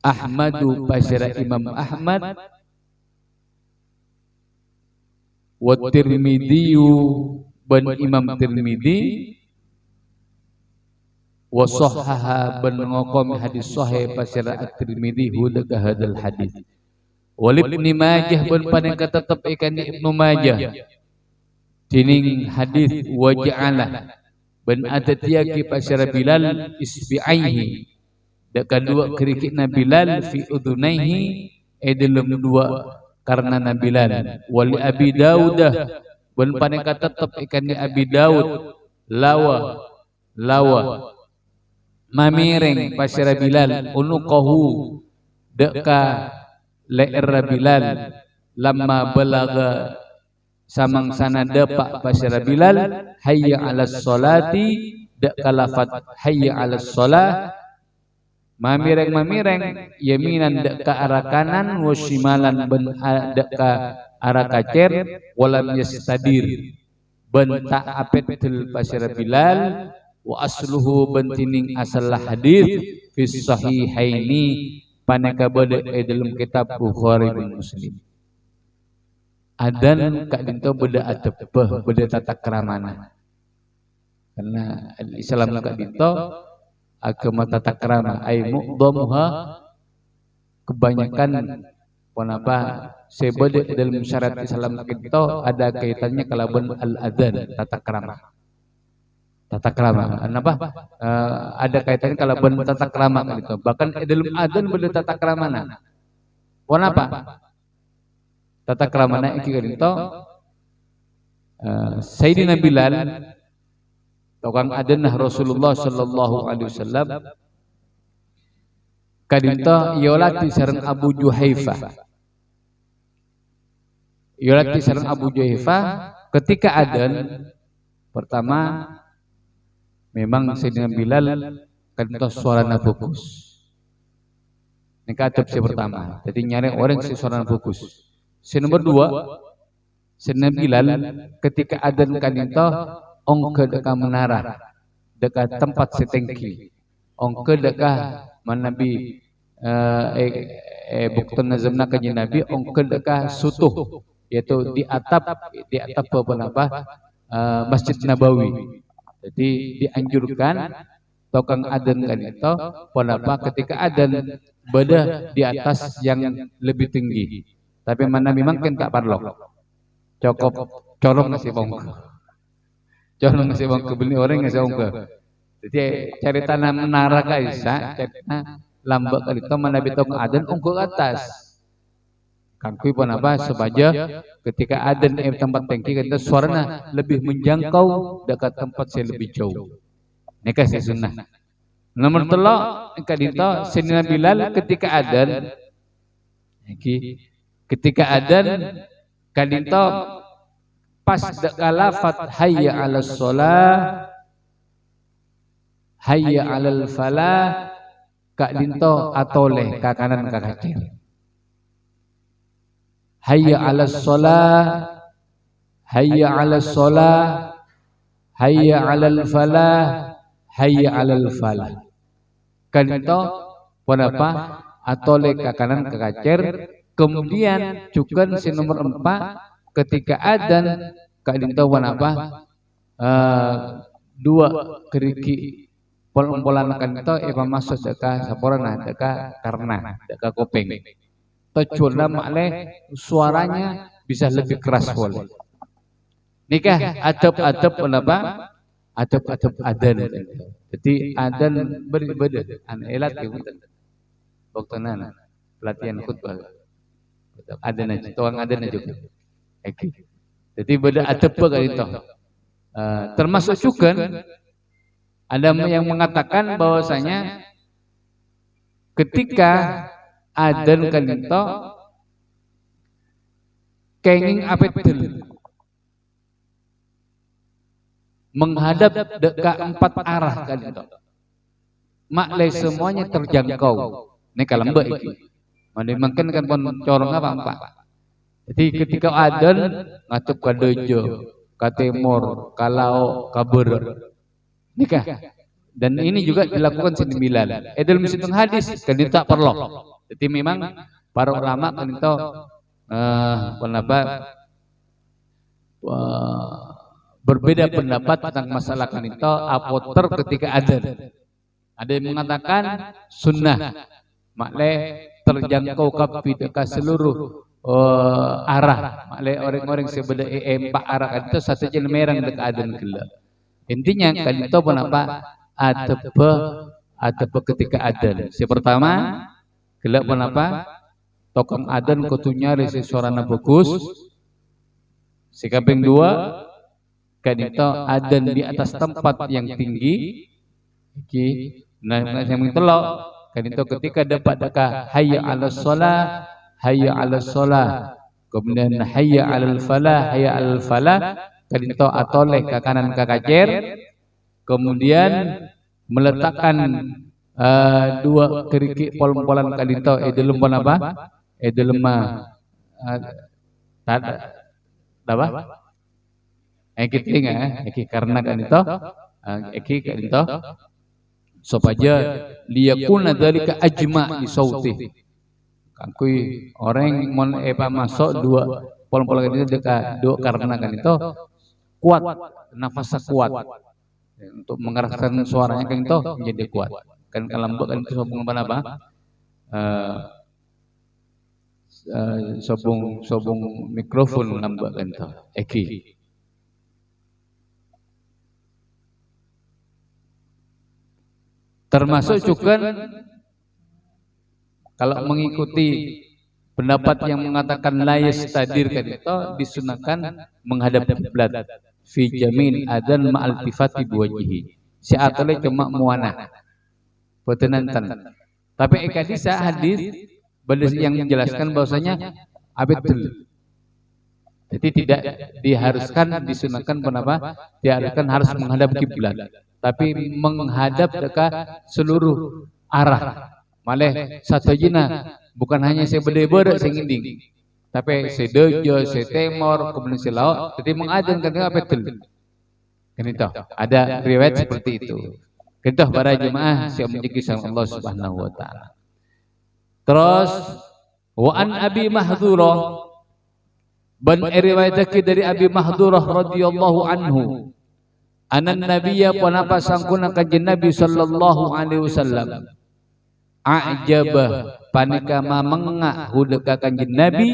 Ahmadu pasira Imam Ahmad wa Tirmidzi ban Imam Tirmidzi wa sahaha ban ngokom hadis sahih pasira At-Tirmidzi hudak hadal hadis wal Ibnu Majah ban panen katetep ikan Ibnu Majah tining hadis wa ja'ala ban atatiaki pasira Bilal isbi'aihi dak kedua kerikina Bilal fi udunaihi dalam dua karena Bilal wali Abi Daudah ban panen katetep ikan di Abi Daud lawa mamireng pasira Bilal unuqahu deka le'er Bilal lamma balaga samang sana depak pasira Bilal hayya 'alas sholati deka lafat hayya 'alas sholah mamireng yaminan deka arah kanan wa shimalan ben deka arah kacer walam yastadir ben tak apetul pasira Bilal wa asluhu bentining asal hadis fi sahihaini paneka bade dalam kitab Bukhari dan Muslim adan kak dinto beda atepeh beda tata keramana karena Islam kak dinto agama tata krama ay mu'dhamuha kebanyakan kenapa sebede dalam syarat Islam kita ada kaitannya kalaban al-adzan tata krama kenapa ada kaitannya kalaban tata krama gitu bahkan dalam adzan beda tata kramana kenapa tata kramana iki gitu Sayyidina Bilal tukang adanah Rasulullah sallallahu alaihi wasallam kadinta yolati sareng Abu Juhaifah ketika adan pertama memang Sayyidina Bilal kadinta suarana bagus ini adab si pertama jadi nyari orang si suarana bagus si nomor dua Sayyidina Bilal ketika adan kadinta ongke deka menara deka tempat setengki ongke deka manabi buktan nazamna kanjeng Nabi ongke deka sutuh yaitu di atap apa Masjid Nabawi jadi dianjurkan tokang adan kan itu kenapa ketika adan beda di atas yang lebih tinggi tapi mana memang tak parlok cukup corong ngasih ongke jangan ngasih uang ke beli orang ngasih uang ke jadi cari tanah menara kaisa cari tanah lambak kali itu mana bitong adan uang ke atas kangkui pun apa sebaja ketika adan tempat tangki kita suaranya lebih menjangkau dekat tempat saya lebih jauh ini kasih sunnah nomor telok kadito Sayyidina Bilal ketika adan kadito pas dekalafat hayya 'alas shalah hayya 'alal falah kak dinto atoleh ka kanan ka kacir hayya 'alas shalah hayya 'alas shalah hayya 'alal falah hayya 'alal falah kan dinto kenapa atoleh ka kanan ka kacir kemudian juga si nomor 4 ketika adan kadinto apa dua keriki polan kadinto masuk deka saporana deka karena deka kopeng tocuna makle suaranya bisa lebih keras boleh nikah adab-adab apa adab-adab adan jadi adan berbeda elat ya waktu nana pelatihan khutbah adan aja tuang adan aja jadi beda adab kali itu termasuk juga ada yang mengatakan bahwasanya ketika adan kali itu kenging apedel menghadap dekat 4 arah kali itu makle semuanya terjangkau ini kalau mbak iki mungkin kan pun corong apa jadi ketika adan ngatup ke dojo ke timur kalau kabur nikah dan ini juga dilakukan sembilan dalam situng hadis kan itu tak perlu jadi memang para ulama kan itu pendapat berbeda pendapat tentang masalah kan itu apoter ketika ada yang mengatakan sunnah makle terjangkau kapi dekat seluruh arah makle orang-orang sebeda 4 arah kan itu satu jenis merang dekat adan gila intinya kan itu apa adab ketika adan si pertama gila apa tokang adan kutunya resi suarana bagus si kaping 2 kan itu adan di atas tempat yang tinggi nah yang telok kan itu ketika dapat dekat hayya 'alas shalah hayya 'alas shalah kemudian hayya 'alal falah hayya 'alal falah kan itu atoleh ke kanan ke kacer kemudian meletakkan 2 kerikik pol-polan kan itu dalam pon apa dalam apa karena kan itu kan itu supaya liyakuna dzalika ajma' li sauti kangkui orang mon masuk 2 pol-pol itu dekat 2 karena kan itu kuat nafasnya kuat untuk mengeraskan suaranya kan itu menjadi kuat kan kalambak kan itu sobong apa sobong mikrofon lambak kan itu termasuk juga kalau mengikuti pendapat yang mengatakan la yastadir kan itu disunahkan menghadap kiblat fi jamin adan ma'al tifati biwajhihi si atole cuma muana botenanten tapi ekadisa hadis yang menjelaskan bahwasanya abdul jadi tidak diharuskan disunahkan penapa diharuskan harus menghadap kiblat tapi menghadap dekat seluruh arah maleh satajina bukan hanya sebede-bede singinding tapi sedojo setemor kemudian selaut jadi mengadan kan apa betul kan itu ada riwayat seperti itu kita para jemaah siap menjadi sang Allah Subhanahu wa taala terus wa an Abi Mahdhurah ban riwayatake dari Abi Mahdhurah radhiyallahu anhu anan nabiyya panapa sangkuna kanjeng Nabi sallallahu alaihi wasallam a'jabah panika mamengak hudeka kanjeng Nabi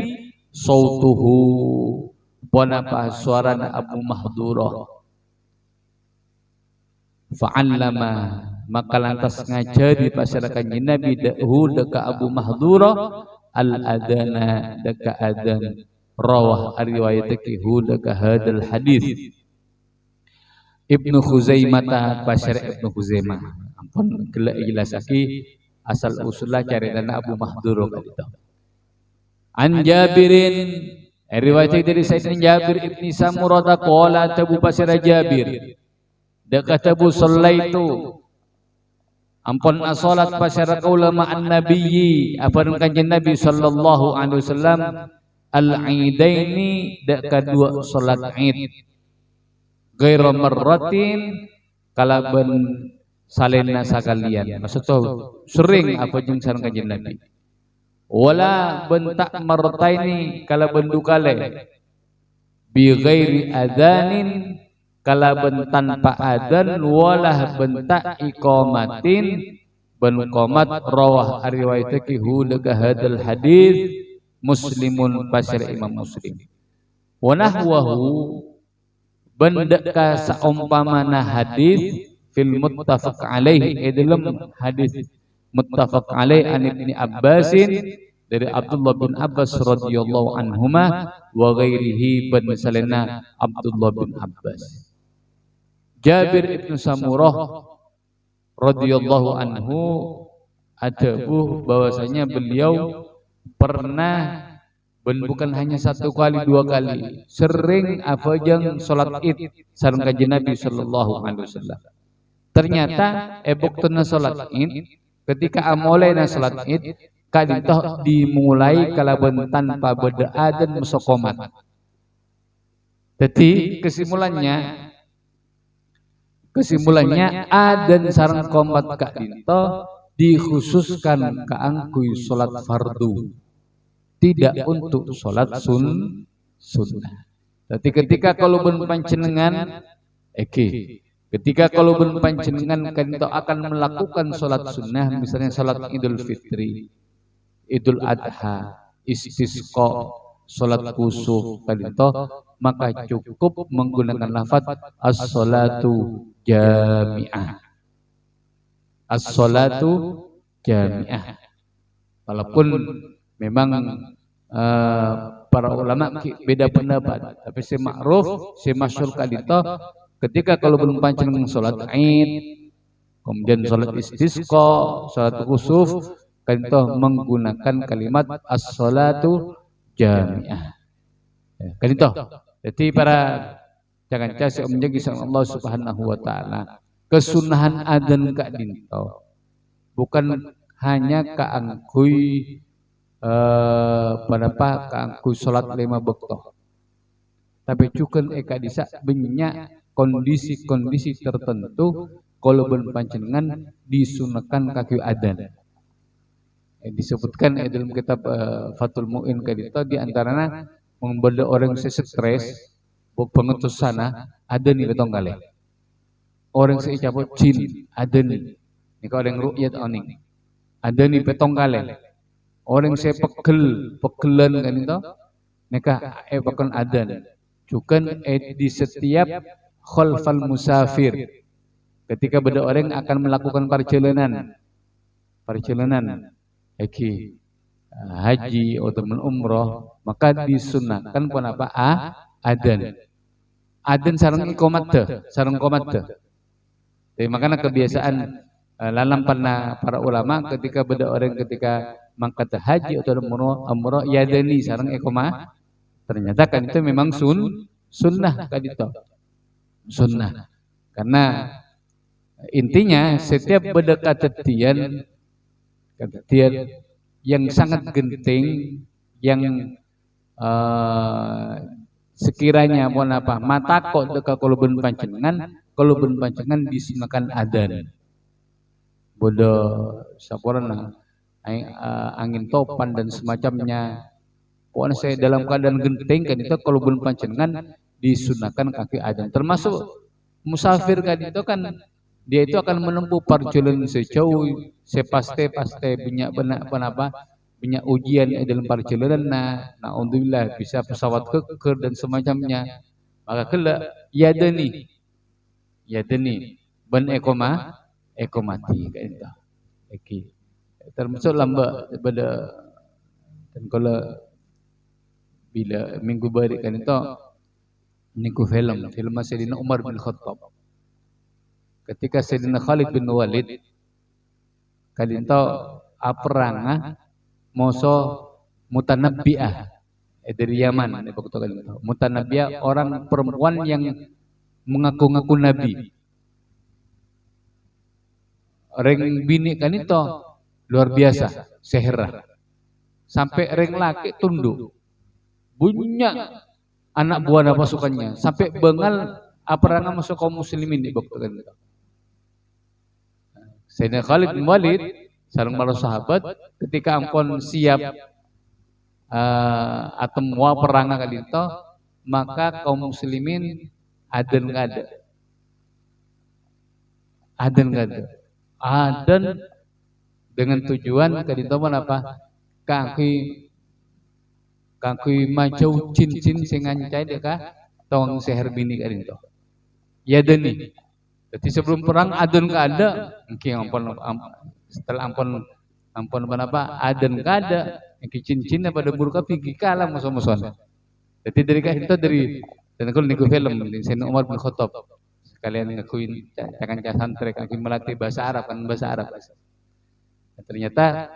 sautuhu panapa suarana Abu Mahdhurah fa'allama maka lantas ngajari pasal kanjeng Nabi hudeka Abu Mahdhurah al-adana deka adan rawah riwayatake hudeka hadal hadis Ibnu Khuzaimah pasar Ibnu Khuzaimah ampun jelasake asal usulnya caritana Abu Mahdhurah itu an Jabirin riwayat dari Sayyidina Jabir ibni Samurah qala tabu pasar Jabir dakatabu sallaitu ampun salat pasar ulama an-nabiyyi apa kanjeng Nabi sallallahu alaihi wasallam al-aidaini dak kedua salat Id gairah marratin kalaban salena sakalian maksudnya sering apa jeung sareng kanjeng Nabi wala bentak marrataini kalaban dukale bi ghairi adzanin kalaban tanpa adzan walah benta iqamatin ban qomat rawah riwayatake hu daga hadal hadis muslimun pasir Imam Muslim wa nahwahu benda ka saumpamana hadis fil muttafaq alaihi dalam hadis muttafaq alaihi an Ibni Abbasin dari Abdullah bin Abbas radhiyallahu anhuma wa ghairihi ban salena Abdullah bin Abbas. Jabir ibn Samurah radhiyallahu anhu adabuh bahwasanya beliau pernah bukan hanya satu kali dua kali sering afajang salat Id sareng kanjeng Nabi sallallahu alaihi wasallam. Ternyata ebuktuna salat Id ketika amolena salat Id kaditoh dimulai kalaban tanpa beda adzan musokomat. Jadi kesimpulannya adzan sareng qomat kadito dikhususkan kaangkuy salat fardu, tidak untuk salat sunnah. Jadi ketika kalau ben panjenengan ketika kalau ben panjenengan kadito akan melakukan salat sunnah, misalnya salat Idul Fitri, Idul Adha, istisqa, salat kusuf kadito, maka cukup menggunakan lafaz as-salatu jami'ah. As-salatu jami'ah. Walaupun memang para ulama beda pendapat, tapi si ma'ruf, si masyhur kadito ketika kalau belum panjenengan salat Id, kemudian salat istisqa, salat kusuf kadito menggunakan kalimat as-salatu jami'ah. Kadito. Jadi para jangan kasih menjadi sama Allah Subhanahu wa taala. Kesunahan adzan kadito bukan hanya kaangkuy kaangkuy salat 5 waktu. Tapi juga eka disa banyak kondisi-kondisi tertentu kalau ben panjenengan disunahkan kaki adzan. Disebutkan dalam kitab Fathul Mu'in kadito di antaranya membuat orang stres pengutus sana ada nih betong kali orang seicapo jin ada nih orang ru'yat oning ada nih betong kali orang saya pegelan kan itu neka bahkan ada juga di setiap khalfal musafir ketika beda orang akan melakukan perjalanan haji atau umroh, maka disunahkan kenapa adzan sareng iqamat sareng qomat. Jadi makanya kebiasaan lalam para ulama ketika beda orang ketika mangkat haji atau umroh yadani sareng iqamah, ternyata kan itu memang sunnah kadito. Sunnah. Karena intinya setiap beda kejadian yang sangat genting yang sekiranya mata kok deka kalau ben panjenengan disunahkan adzan bodo saporana angin topan dan semacamnya pokoknya saya dalam keadaan genting kan itu kalau ben panjenengan disunahkan kaki adzan termasuk musafir kan itu kan dia itu akan menempuh perjalanan sejauh sepaste banyak banyak ujian dalam perjalanan alhamdulillah bisa pesawat keker dan semacamnya maka kelak yadani ban ekomati kan itu termasuk lamba pada dan kalau bila minggu balik kan itu niku film Sayyidina Umar bin Khattab ketika Sayyidina Khalid bin Walid kadinto perang moso mutanabbi'ah dari Yaman mutanabbi'ah orang perempuan yang mengaku-ngaku nabi reng bini kan itu luar biasa seherah sampai reng laki tunduk bunyak anak buah pasukannya sampai bengal perang masuk kaum muslimin di waktu kan itu Sayyidina Khalid bin Walid sareng para sahabat ketika ampun siap atem wa perang kali itu maka kaum muslimin adzan nggak ada. Adzan nggak ada. Adzan dengan tujuan kaditoman apa? Kaki majau cincin sing ngancai deka tong seher bini kadito. Ya deni. Jadi sebelum perang adzan nggak ada, mungkin setelah ampun apa adzan nggak ada, cincinnya pada burka pergi kalah musuh-musuhan. Jadi dari kita dari dan kalau niku film Sayyidina Umar bin Khattab sekalian ngakuin jangan santri ngakuin melatih bahasa Arab kan bahasa Arab. Ternyata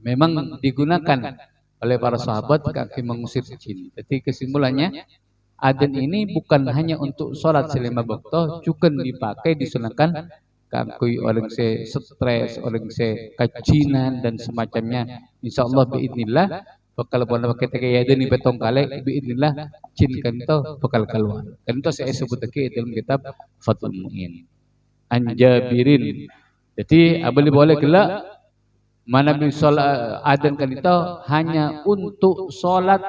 memang digunakan oleh para sahabat kaki mengusir jin. Jadi kesimpulannya adzan ini bukan hanya untuk sholat selama waktu, juga dipakai disunahkan kaki orang se stres, orang se kajinan dan semacamnya. Insya Allah biidnillah bakal pada ketika ya ini betong kali biidnillah jin kanto bakal keluar. Kanto saya sebut lagi dalam kitab Fathul Mu'in. Anjabirin. Jadi abali boleh gelak mana sholat adzan kan itu hanya untuk sholat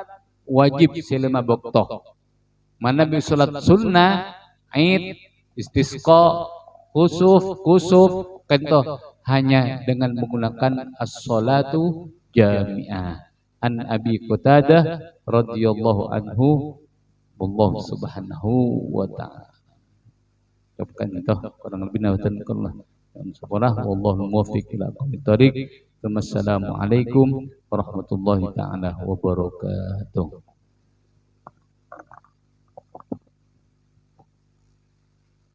wajib selama waktu. Mana sholat sunnah, Id, istisqa, kusuf kan itu hanya dengan menggunakan as-sholatu jami'ah. An Abi Qatadah radhiyallahu anhu wallahu subhanahu wa ta'ala. Ucapkan itu kurang lebih nawatan Allah. Wallahu muwaffiq ila aqwamit thoriq. Wassalamualaikum warahmatullahi taala wabarakatuh.